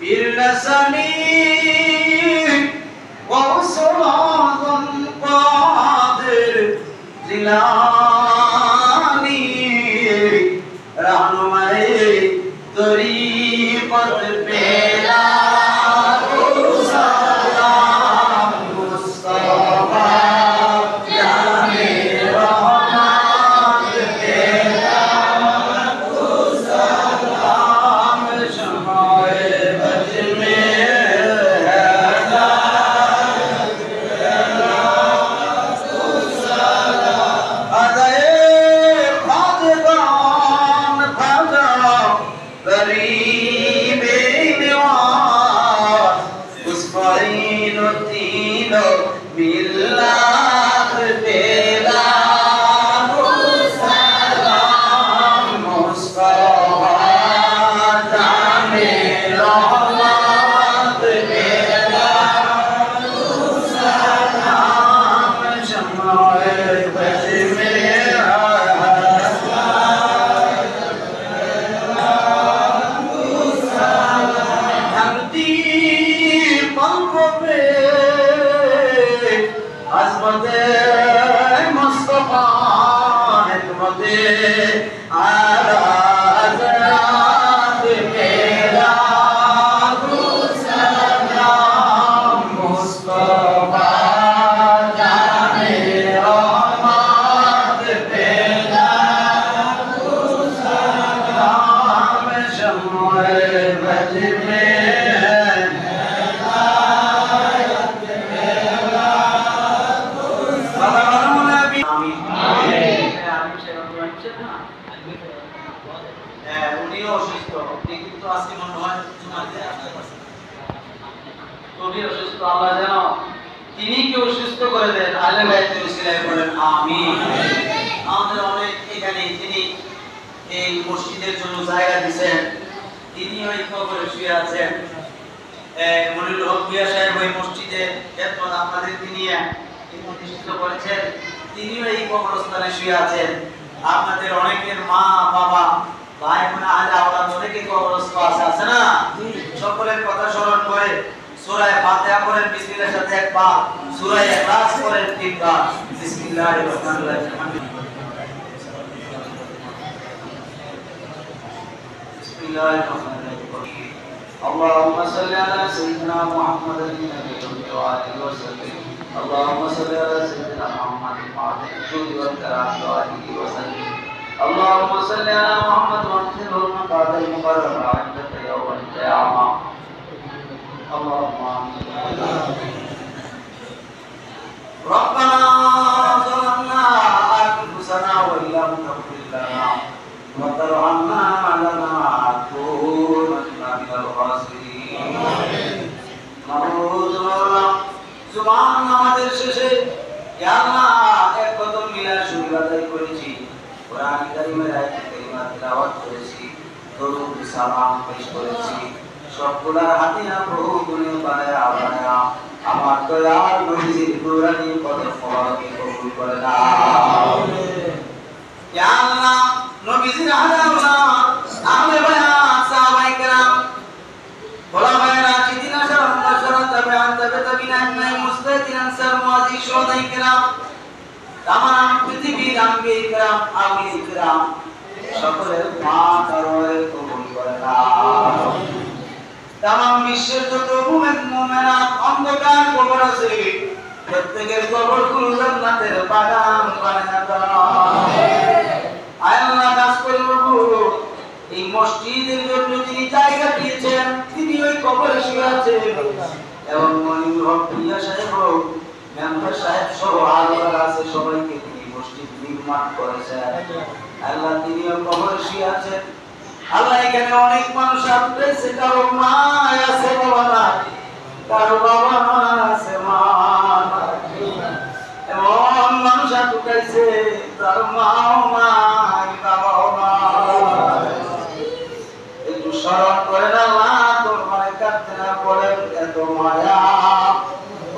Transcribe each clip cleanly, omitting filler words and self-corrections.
بالنسمي وصراط قادر زلاني रहनुमाए तरीक़त पेला सलाम मुस्तफा जाने रहमत पेला सलाम शमाए बज में মসজিদের জন্য জায়গা দিবেন তিনি ওই কবরে শুয়ে আছেন মনিরুল হক মিয়া সাহেব ওই মসজিদে এতক্ষণ আপনাদেরকে নিয়ে প্রতিষ্ঠিত করেছেন তিনি এই কবরস্থানে শুয়ে আছেন আপনাদের অনেকের মা বাবা ভাই বোন আজ আওলাদ অনেকে কবরস্থ আছে না সকলের কথা স্মরণ করে সূরা ফাতিহা পড়েন বিসমিল্লাহর সাথে একবার সূরা ইখলাস পড়েন তিনবার বিসমিল্লাহির রহমানির রহিম اللهم صل على سيدنا محمد النبي وآله وسلم اللهم صل على سيدنا محمد وعلى الجود والكرام وآله وسلم اللهم صل على محمد وانزله المقعد المقرر عندك يوم القيامة اللهم آمين ربنا ظلمنا أنفسنا وإن لم تغفر لنا وترحمنا لنكونن من الخاسرين जुबान আমাদের শেষে ইয়া আল্লাহ এক কদম মিলার শুকর আদায় করেছি কোরআন কারীমের আয়াত কারীমা তেলাওয়াত করেছি দরুদ সালাম পেশ করেছি সবগুলা হাতিয়া প্রভু গুণে বানায়া আমার দয়ার নবীর নুরানি কদম মোবারকে কবুল করে নাও ইয়া আল্লাহ নবীজির আহলাউলা আহলে বায়াত সাহাবায়ে কেরাম ওলামায়ে রাশিদিন আশরাত তাবিআন তাবিঈন আজমাইন মুসতাহিদিন আনসার মুআজি শুহাদায়ে কেরাম তামাম পৃথিবীর আম্বিয়া কেরাম আউলিয়া কেরাম সকলের পাক আরওয়াহে কবুল করে নাও তামাম বিশ্বের যত মুমিনাত অন্ধকার কবর আছে প্রত্যেকের কবরগুলো জান্নাতের বাগান বানায়া দাও আল্লাহ কাজ করব এই মসজিদের জন্য যিনি জায়গা দিয়েছেন তিনি ওই কবরে শুয়ে আছেন এবং মনিরুল হক মিয়া সাহেব মেম্বার সাহেব সহ আলোরা আছে সবাইকে তিনি মসজিদ নির্মাণ করেছেন আল্লাহ তিনি ওই কবরে শুয়ে আছেন আল্লাহ এখানে অনেক মানুষ আসছে কারো মা আছে বাবা না কারো বাবা আছে মা এমন মানুষ আসছে তার মাও নাই বাবাও নাই একটু স্মরণ করেন আল্লাহ তোর মায়ের কাছে না বলেন এত মায়া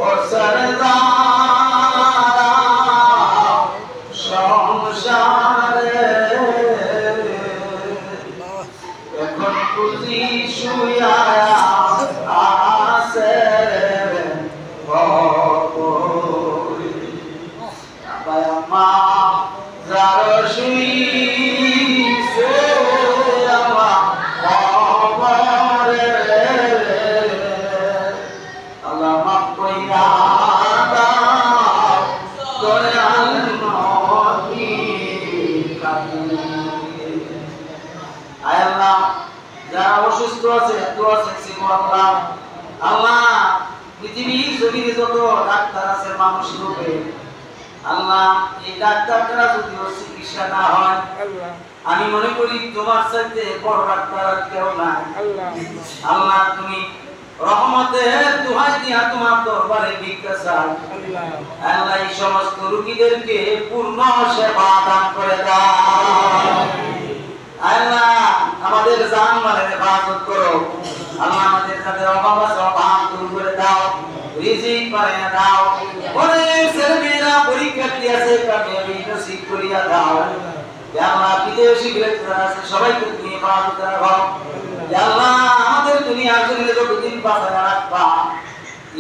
ওসরে সংসারে এখন খুশি শুয়া আল্লাহ আল্লাহ পৃথিবীর জমিনে যত ডাক্তার আছে মানুষ রূপে আল্লাহ এই ডাক্তাররা যদি চিকিৎসা না হয় আমি মনে করি তোমার সাথে বড় ডাক্তার আর কেউ নাই আল্লাহ তুমি রহমতের দোহাই দিয়া তোমার দরবারে ভিক্ষা চাই আল্লাহ এই সমস্ত রোগীদেরকে পূর্ণ সেবা দান করে দাও আল্লাহ আমাদের জান মালের হেফাজত করো আল্লাহ আমাদের যাদের অভাব আছে অভাব দূর করে দাও রিজিক বাড়িয়ে দাও অনেক ছেলেমেয়েরা পরীক্ষা দিয়েছে কামিয়াবি নসিব করিয়া দাও আল্লাহ বিদেশি গ্রেপ্তার আছে সবাইকে তুমি হেফাজত রাখো আল্লাহ আমাদের দুনিয়ার জন্য যতদিন বাঁচায় রাখবা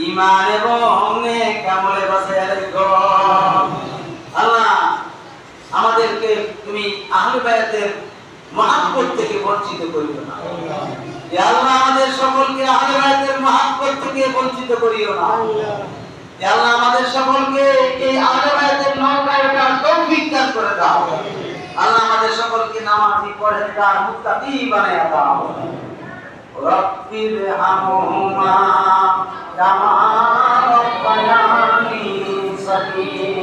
ঈমান এবং নেক আমলে বাঁচায় রাখো আল্লাহ আমাদেরকে তুমি আহলে বায়াতের মহব্বত থেকে বঞ্চিত করিও না ইয়া আল্লাহ আমাদের সকলকে আহলে বায়াতের মহব্বত থেকে বঞ্চিত করিও না ইয়া আল্লাহ আমাদের সকলকে এই আহলে বায়াতের নৌকায় ওঠার তৌফিক দান করে দাও আল্লাহ আমাদের সকলকে নামাজি পরহেজগার মুত্তাকি বানায়া দাও রব্বির হামহুমা কামা রাব্বায়ানি সগীরা